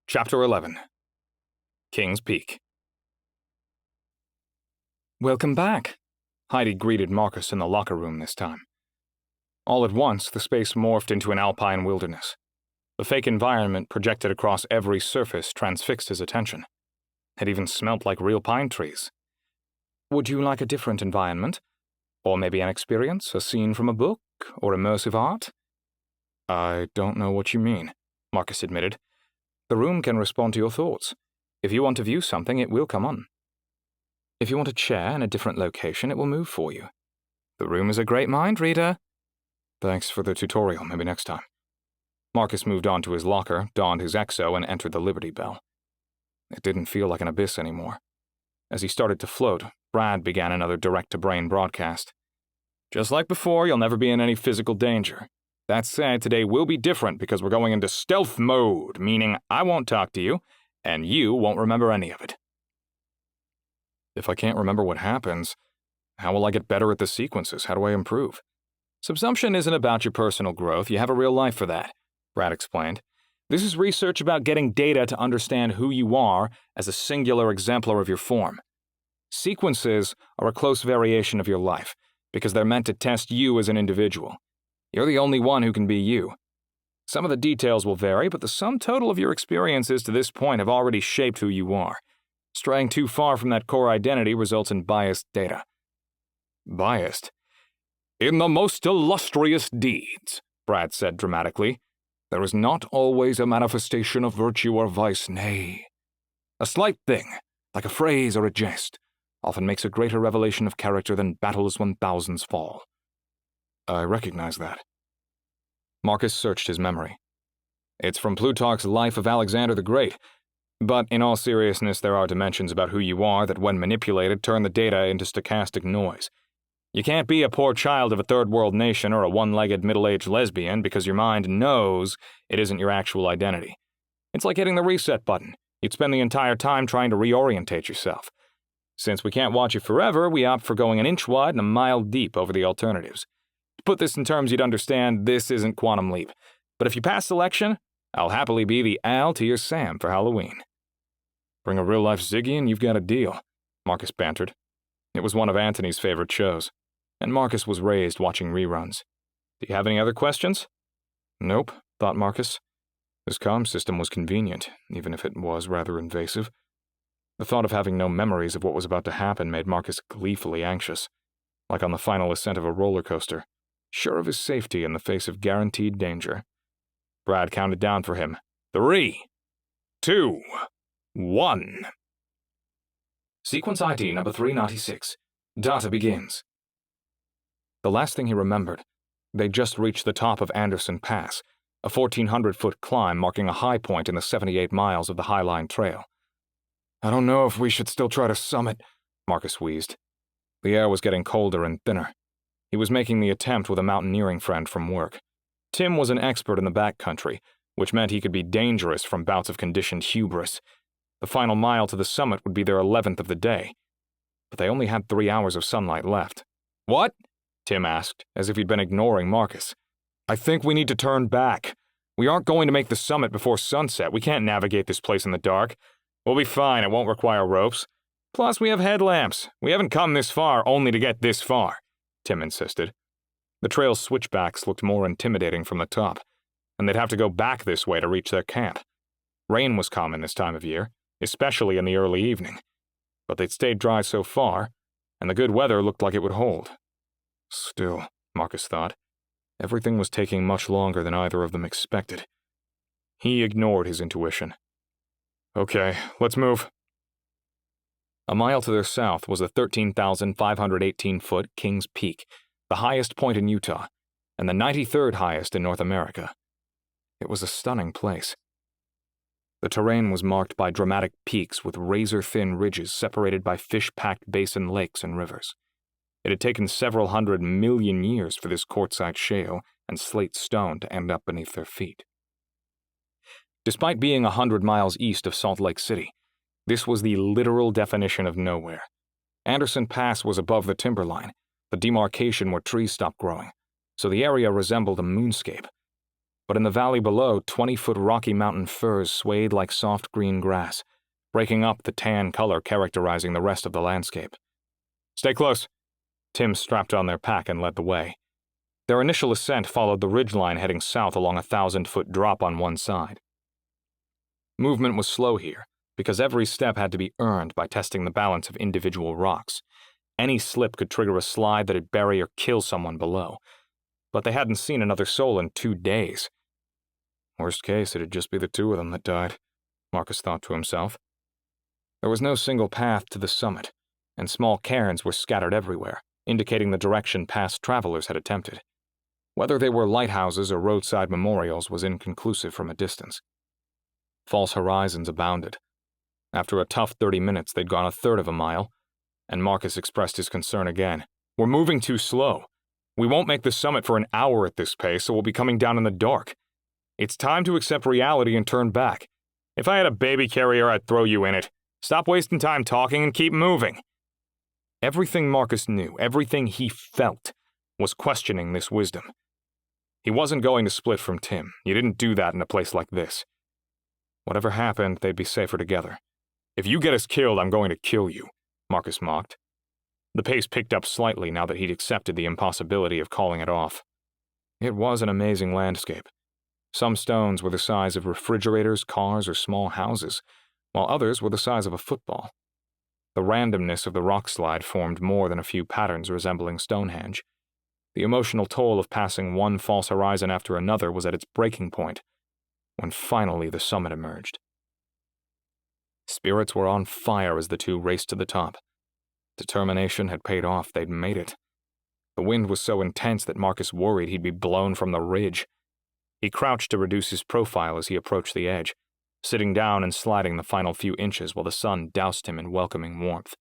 Chapter 11. King's Peak. "Welcome back," Heidi greeted Marcus in the locker room this time. All at once, the space morphed into an alpine wilderness. The fake environment projected across every surface transfixed his attention. It even smelt like real pine trees. "Would you like a different environment? Or maybe an experience, a scene from a book, or immersive art?" "I don't know what you mean," Marcus admitted. "The room can respond to your thoughts. If you want to view something, it will come on. If you want a chair in a different location, it will move for you. The room is a great mind reader." "Thanks for the tutorial, maybe next time." Marcus moved on to his locker, donned his exo, and entered the Liberty Bell. It didn't feel like an abyss anymore. As he started to float, Brad began another direct-to-brain broadcast. "Just like before, you'll never be in any physical danger. That said, today will be different because we're going into stealth mode, meaning I won't talk to you, and you won't remember any of it." "If I can't remember what happens, how will I get better at the sequences? How do I improve?" "Subsumption isn't about your personal growth. You have a real life for that," Brad explained. "This is research about getting data to understand who you are as a singular exemplar of your form. Sequences are a close variation of your life because they're meant to test you as an individual. You're the only one who can be you. Some of the details will vary, but the sum total of your experiences to this point have already shaped who you are. Straying too far from that core identity results in biased data." "Biased?" "In the most illustrious deeds," Brad said dramatically, "there is not always a manifestation of virtue or vice, nay. A slight thing, like a phrase or a jest, often makes a greater revelation of character than battles when thousands fall." "I recognize that." Marcus searched his memory. "It's from Plutarch's Life of Alexander the Great. But in all seriousness, there are dimensions about who you are that, when manipulated, turn the data into stochastic noise. You can't be a poor child of a third-world nation or a one-legged middle-aged lesbian because your mind knows it isn't your actual identity. It's like hitting the reset button. You'd spend the entire time trying to reorientate yourself. Since we can't watch you forever, we opt for going an inch wide and a mile deep over the alternatives. To put this in terms you'd understand, this isn't Quantum Leap. But if you pass selection, I'll happily be the Al to your Sam for Halloween." "Bring a real-life Ziggy and you've got a deal," Marcus bantered. It was one of Anthony's favorite shows, and Marcus was raised watching reruns. "Do you have any other questions?" "Nope," thought Marcus. His comm system was convenient, even if it was rather invasive. The thought of having no memories of what was about to happen made Marcus gleefully anxious, like on the final ascent of a roller coaster, sure of his safety in the face of guaranteed danger. Brad counted down for him. 3, 2, 1. Sequence ID number 396. Data begins. The last thing he remembered, they'd just reached the top of Anderson Pass, a 1,400-foot climb marking a high point in the 78 miles of the Highline Trail. "I don't know if we should still try to summit," Marcus wheezed. The air was getting colder and thinner. He was making the attempt with a mountaineering friend from work. Tim was an expert in the backcountry, which meant he could be dangerous from bouts of conditioned hubris. The final mile to the summit would be their 11th of the day. But they only had 3 hours of sunlight left. "What?" Tim asked, as if he'd been ignoring Marcus. "I think we need to turn back. We aren't going to make the summit before sunset. We can't navigate this place in the dark. We'll be fine. It won't require ropes. Plus, we have headlamps. We haven't come this far only to get this far," Tim insisted. The trail's switchbacks looked more intimidating from the top, and they'd have to go back this way to reach their camp. Rain was common this time of year, especially in the early evening. But they'd stayed dry so far, and the good weather looked like it would hold. Still, Marcus thought, everything was taking much longer than either of them expected. He ignored his intuition. "Okay, let's move." A mile to their south was the 13,518-foot King's Peak, the highest point in Utah, and the 93rd highest in North America. It was a stunning place. The terrain was marked by dramatic peaks with razor-thin ridges separated by fish-packed basin lakes and rivers. It had taken several 100 million years for this quartzite shale and slate stone to end up beneath their feet. Despite being 100 miles east of Salt Lake City, this was the literal definition of nowhere. Anderson Pass was above the timberline, the demarcation where trees stopped growing, so the area resembled a moonscape. but in the valley below, 20-foot Rocky Mountain firs swayed like soft green grass, breaking up the tan color characterizing the rest of the landscape. "Stay close." Tim strapped on their pack and led the way. Their initial ascent followed the ridgeline heading south along a 1,000-foot drop on one side. Movement was slow here, because every step had to be earned by testing the balance of individual rocks. Any slip could trigger a slide that'd bury or kill someone below. But they hadn't seen another soul in 2 days. Worst case, it'd just be the two of them that died, Marcus thought to himself. There was no single path to the summit, and small cairns were scattered everywhere, indicating the direction past travelers had attempted. Whether they were lighthouses or roadside memorials was inconclusive from a distance. False horizons abounded. After a tough 30 minutes, they'd gone a third of a mile, and Marcus expressed his concern again. "We're moving too slow. We won't make the summit for an hour at this pace, so we'll be coming down in the dark. It's time to accept reality and turn back. If I had a baby carrier, I'd throw you in it. Stop wasting time talking and keep moving." Everything Marcus knew, everything he felt, was questioning this wisdom. He wasn't going to split from Tim. You didn't do that in a place like this. Whatever happened, they'd be safer together. "If you get us killed, I'm going to kill you," Marcus mocked. The pace picked up slightly now that he'd accepted the impossibility of calling it off. It was an amazing landscape. Some stones were the size of refrigerators, cars, or small houses, while others were the size of a football. The randomness of the rock slide formed more than a few patterns resembling Stonehenge. The emotional toll of passing one false horizon after another was at its breaking point, when finally the summit emerged. Spirits were on fire as the two raced to the top. Determination had paid off. They'd made it. The wind was so intense that Marcus worried he'd be blown from the ridge. He crouched to reduce his profile as he approached the edge, sitting down and sliding the final few inches while the sun doused him in welcoming warmth.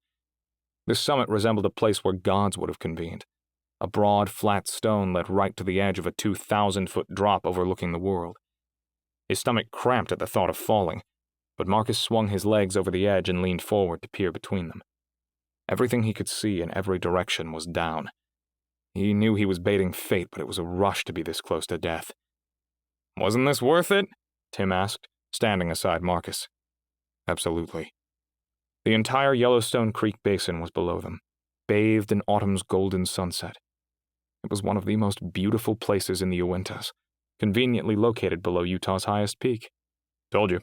This summit resembled a place where gods would have convened. A broad, flat stone led right to the edge of a 2,000-foot drop overlooking the world. His stomach cramped at the thought of falling, but Marcus swung his legs over the edge and leaned forward to peer between them. Everything he could see in every direction was down. He knew he was baiting fate, but it was a rush to be this close to death. "Wasn't this worth it?" Tim asked, standing aside Marcus. Absolutely. The entire Yellowstone Creek Basin was below them, bathed in autumn's golden sunset. It was one of the most beautiful places in the Uintas, conveniently located below Utah's highest peak. "Told you,"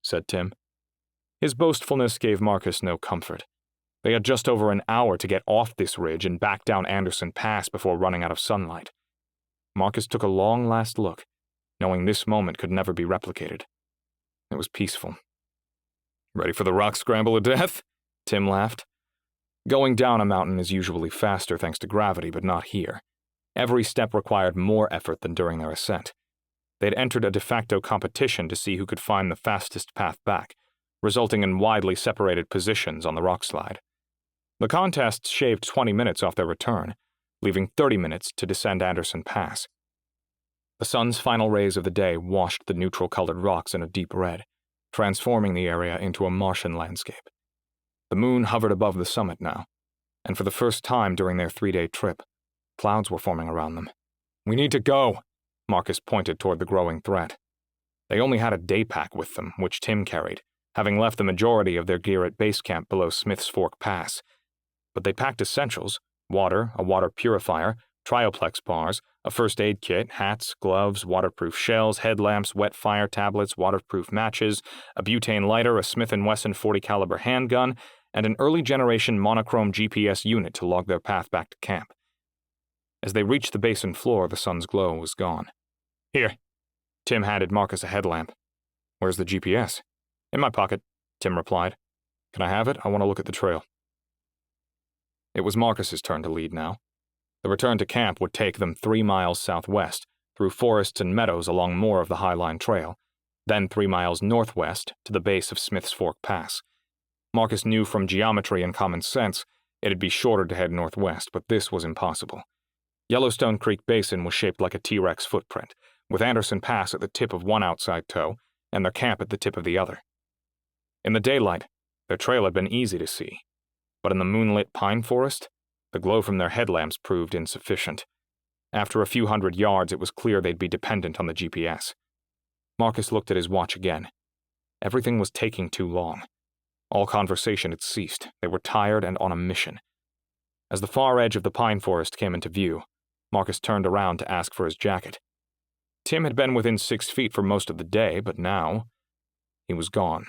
said Tim. His boastfulness gave Marcus no comfort. They had just over an hour to get off this ridge and back down Anderson Pass before running out of sunlight. Marcus took a long last look, knowing this moment could never be replicated. It was peaceful. "Ready for the rock scramble of death?" Tim laughed. Going down a mountain is usually faster thanks to gravity, but not here. Every step required more effort than during their ascent. They'd entered a de facto competition to see who could find the fastest path back, resulting in widely separated positions on the rock slide. The contests shaved 20 minutes off their return, leaving 30 minutes to descend Anderson Pass. The sun's final rays of the day washed the neutral-colored rocks in a deep red, transforming the area into a Martian landscape. The moon hovered above the summit now, and for the first time during their 3-day trip, clouds were forming around them. "We need to go," Marcus pointed toward the growing threat. They only had a day pack with them, which Tim carried, having left the majority of their gear at base camp below Smith's Fork Pass. But they packed essentials: water, a water purifier, trioplex bars, a first aid kit, hats, gloves, waterproof shells, headlamps, wet fire tablets, waterproof matches, a butane lighter, a Smith & Wesson .40 caliber handgun, and an early-generation monochrome GPS unit to log their path back to camp. As they reached the basin floor, the sun's glow was gone. "Here." Tim handed Marcus a headlamp. "Where's the GPS?" "In my pocket," Tim replied. "Can I have it? I want to look at the trail." It was Marcus's turn to lead now. The return to camp would take them 3 miles southwest, through forests and meadows along more of the Highline Trail, then 3 miles northwest to the base of Smith's Fork Pass. Marcus knew from geometry and common sense it'd be shorter to head northwest, but this was impossible. Yellowstone Creek Basin was shaped like a T-Rex footprint, with Anderson Pass at the tip of one outside toe and their camp at the tip of the other. In the daylight, their trail had been easy to see, but in the moonlit pine forest, the glow from their headlamps proved insufficient. After a few hundred yards, it was clear they'd be dependent on the GPS. Marcus looked at his watch again. Everything was taking too long. All conversation had ceased. They were tired and on a mission. As the far edge of the pine forest came into view, Marcus turned around to ask for his jacket. Tim had been within 6 feet for most of the day, but now he was gone.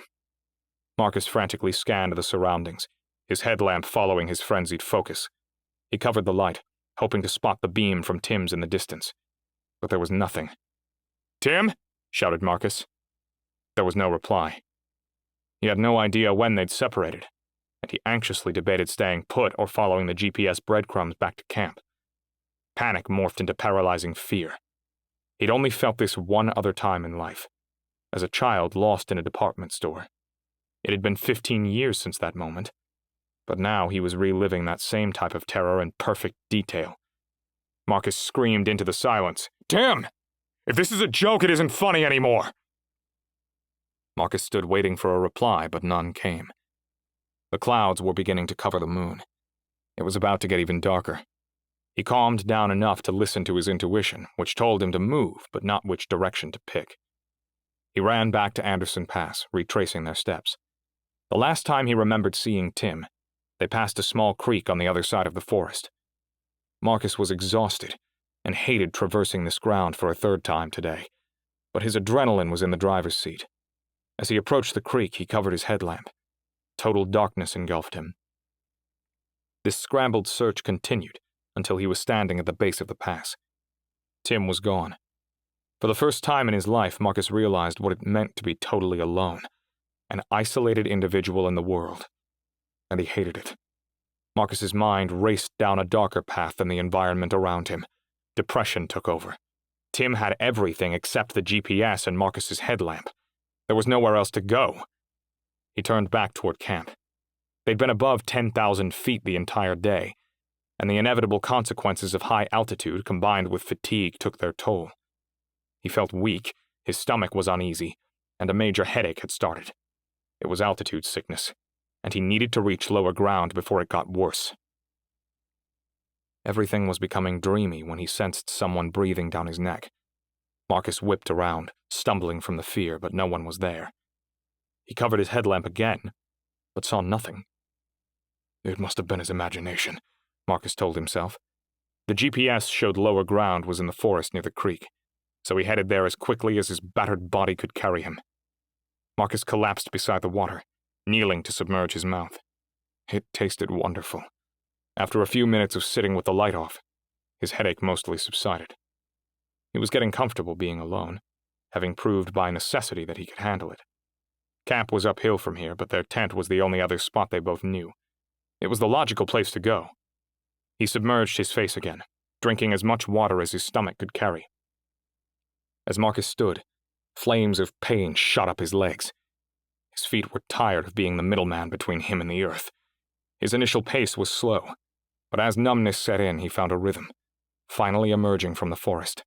Marcus frantically scanned the surroundings, his headlamp following his frenzied focus. He covered the light, hoping to spot the beam from Tim's in the distance. But there was nothing. "Tim?" shouted Marcus. There was no reply. He had no idea when they'd separated, and he anxiously debated staying put or following the GPS breadcrumbs back to camp. Panic morphed into paralyzing fear. He'd only felt this one other time in life, as a child lost in a department store. It had been 15 years since that moment, but now he was reliving that same type of terror in perfect detail. Marcus screamed into the silence, "Tim! If this is a joke, it isn't funny anymore!" Marcus stood waiting for a reply, but none came. The clouds were beginning to cover the moon. It was about to get even darker. He calmed down enough to listen to his intuition, which told him to move, but not which direction to pick. He ran back to Anderson Pass, retracing their steps. The last time he remembered seeing Tim, they passed a small creek on the other side of the forest. Marcus was exhausted and hated traversing this ground for a third time today, but his adrenaline was in the driver's seat. As he approached the creek, he covered his headlamp. Total darkness engulfed him. This scrambled search continued until he was standing at the base of the pass. Tim was gone. For the first time in his life, Marcus realized what it meant to be totally alone, an isolated individual in the world, and he hated it. Marcus's mind raced down a darker path than the environment around him. Depression took over. Tim had everything except the GPS and Marcus's headlamp. There was nowhere else to go. He turned back toward camp. They'd been above 10,000 feet the entire day, and the inevitable consequences of high altitude combined with fatigue took their toll. He felt weak, his stomach was uneasy, and a major headache had started. It was altitude sickness, and he needed to reach lower ground before it got worse. Everything was becoming dreamy when he sensed someone breathing down his neck. Marcus whipped around, stumbling from the fear, but no one was there. He covered his headlamp again, but saw nothing. It must have been his imagination, Marcus told himself. The GPS showed lower ground was in the forest near the creek, so he headed there as quickly as his battered body could carry him. Marcus collapsed beside the water, kneeling to submerge his mouth. It tasted wonderful. After a few minutes of sitting with the light off, his headache mostly subsided. He was getting comfortable being alone, having proved by necessity that he could handle it. Camp was uphill from here, but their tent was the only other spot they both knew. It was the logical place to go. He submerged his face again, drinking as much water as his stomach could carry. As Marcus stood, flames of pain shot up his legs. His feet were tired of being the middleman between him and the earth. His initial pace was slow, but as numbness set in, he found a rhythm, finally emerging from the forest.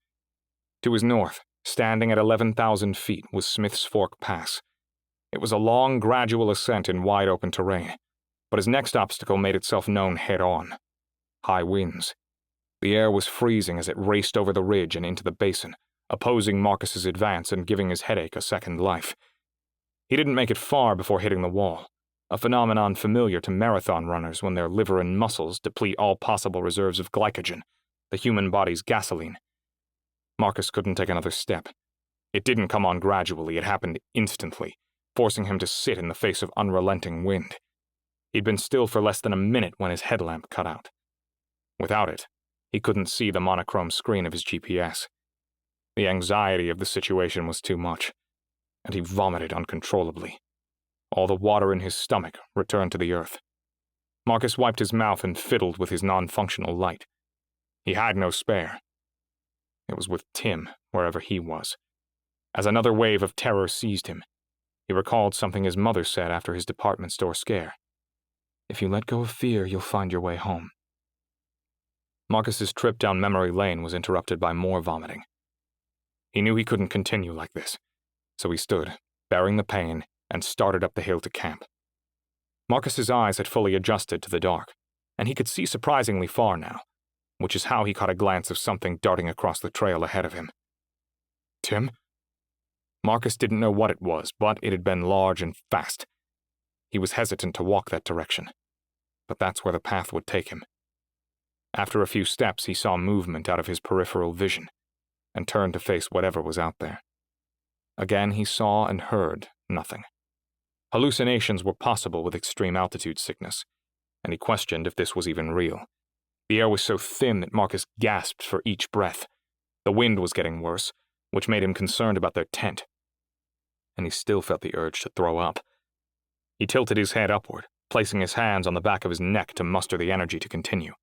To his north, standing at 11,000 feet, was Smith's Fork Pass. It was a long, gradual ascent in wide-open terrain, but his next obstacle made itself known head-on. High winds. The air was freezing as it raced over the ridge and into the basin, opposing Marcus's advance and giving his headache a second life. He didn't make it far before hitting the wall, a phenomenon familiar to marathon runners when their liver and muscles deplete all possible reserves of glycogen, the human body's gasoline. Marcus couldn't take another step. It didn't come on gradually, it happened instantly, forcing him to sit in the face of unrelenting wind. He'd been still for less than a minute when his headlamp cut out. Without it, he couldn't see the monochrome screen of his GPS. The anxiety of the situation was too much, and he vomited uncontrollably. All the water in his stomach returned to the earth. Marcus wiped his mouth and fiddled with his non-functional light. He had no spare. It was with Tim, wherever he was. As another wave of terror seized him, he recalled something his mother said after his department store scare. If you let go of fear, you'll find your way home. Marcus's trip down memory lane was interrupted by more vomiting. He knew he couldn't continue like this, so he stood, bearing the pain, and started up the hill to camp. Marcus's eyes had fully adjusted to the dark, and he could see surprisingly far now. which is how he caught a glance of something darting across the trail ahead of him. Tim? Marcus didn't know what it was, but it had been large and fast. He was hesitant to walk that direction, but that's where the path would take him. After a few steps, he saw movement out of his peripheral vision, and turned to face whatever was out there. Again, he saw and heard nothing. Hallucinations were possible with extreme altitude sickness, and he questioned if this was even real. The air was so thin that Marcus gasped for each breath. The wind was getting worse, which made him concerned about their tent. And he still felt the urge to throw up. He tilted his head upward, placing his hands on the back of his neck to muster the energy to continue.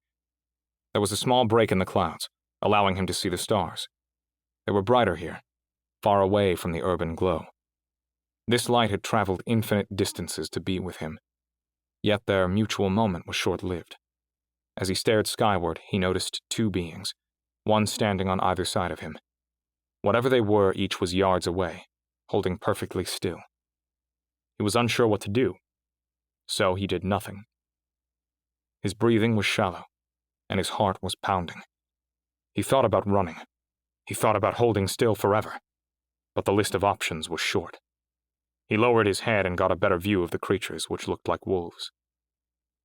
There was a small break in the clouds, allowing him to see the stars. They were brighter here, far away from the urban glow. This light had traveled infinite distances to be with him, yet their mutual moment was short-lived. As he stared skyward, he noticed two beings, one standing on either side of him. Whatever they were, each was yards away, holding perfectly still. He was unsure what to do, so he did nothing. His breathing was shallow, and his heart was pounding. He thought about running. He thought about holding still forever, but the list of options was short. He lowered his head and got a better view of the creatures, which looked like wolves.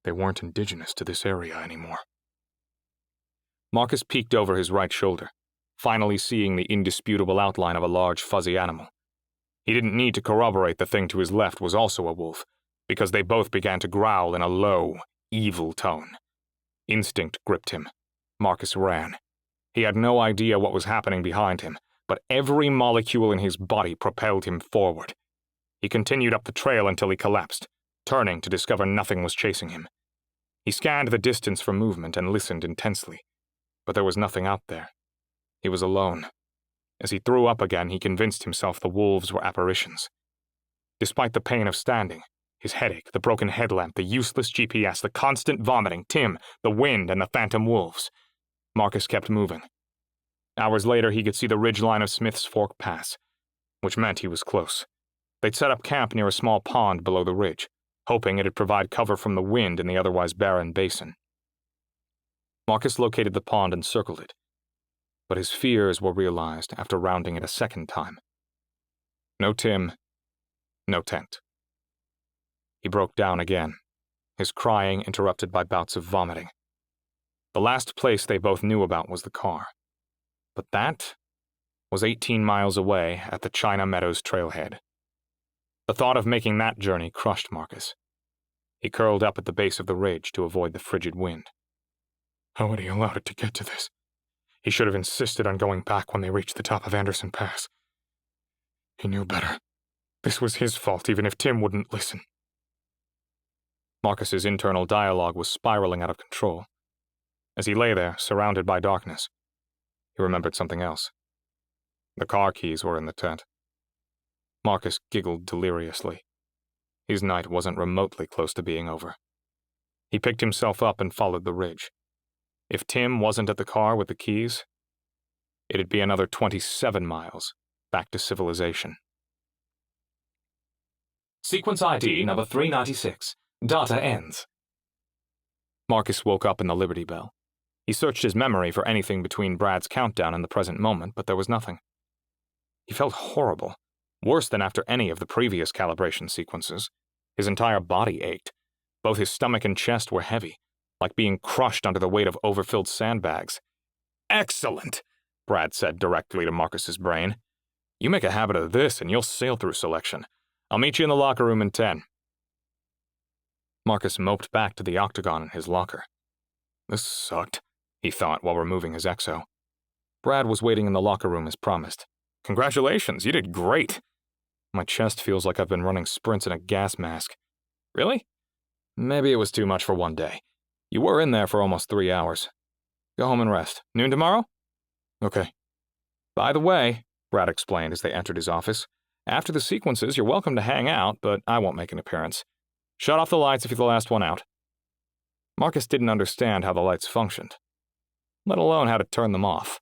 They weren't indigenous to this area anymore. Marcus peeked over his right shoulder, finally seeing the indisputable outline of a large, fuzzy animal. He didn't need to corroborate the thing to his left was also a wolf, because they both began to growl in a low, evil tone. Instinct gripped him. Marcus ran. He had no idea what was happening behind him, but every molecule in his body propelled him forward. He continued up the trail until he collapsed, turning to discover nothing was chasing him. He scanned the distance for movement and listened intensely, but there was nothing out there. He was alone. As he threw up again, he convinced himself the wolves were apparitions. Despite the pain of standing, his headache, the broken headlamp, the useless GPS, the constant vomiting, Tim, the wind, and the phantom wolves, Marcus kept moving. Hours later, he could see the ridgeline of Smith's Fork Pass, which meant he was close. They'd set up camp near a small pond below the ridge, hoping it'd provide cover from the wind in the otherwise barren basin. Marcus located the pond and circled it, but his fears were realized after rounding it a second time. No Tim, no tent. He broke down again, his crying interrupted by bouts of vomiting. The last place they both knew about was the car, but that was 18 miles away at the China Meadows trailhead. The thought of making that journey crushed Marcus. He curled up at the base of the ridge to avoid the frigid wind. How had he allowed it to get to this? He should have insisted on going back when they reached the top of Anderson Pass. He knew better. This was his fault, even if Tim wouldn't listen. Marcus's internal dialogue was spiraling out of control. As he lay there, surrounded by darkness, he remembered something else. The car keys were in the tent. Marcus giggled deliriously. His night wasn't remotely close to being over. He picked himself up and followed the ridge. If Tim wasn't at the car with the keys, it'd be another 27 miles back to civilization. Sequence ID number 396. Data ends. Marcus woke up in the Liberty Bell. He searched his memory for anything between Brad's countdown and the present moment, but there was nothing. He felt horrible, worse than after any of the previous calibration sequences. His entire body ached. Both his stomach and chest were heavy, like being crushed under the weight of overfilled sandbags. Excellent, Brad said directly to Marcus's brain. You make a habit of this and you'll sail through selection. I'll meet you in the locker room in 10. Marcus moped back to the octagon in his locker. This sucked, he thought while removing his exo. Brad was waiting in the locker room as promised. Congratulations, you did great. My chest feels like I've been running sprints in a gas mask. Really? Maybe it was too much for one day. You were in there for almost 3 hours. Go home and rest. Noon tomorrow? Okay. By the way, Brad explained as they entered his office, after the sequences, you're welcome to hang out, but I won't make an appearance. Shut off the lights if you're the last one out. Marcus didn't understand how the lights functioned, let alone how to turn them off.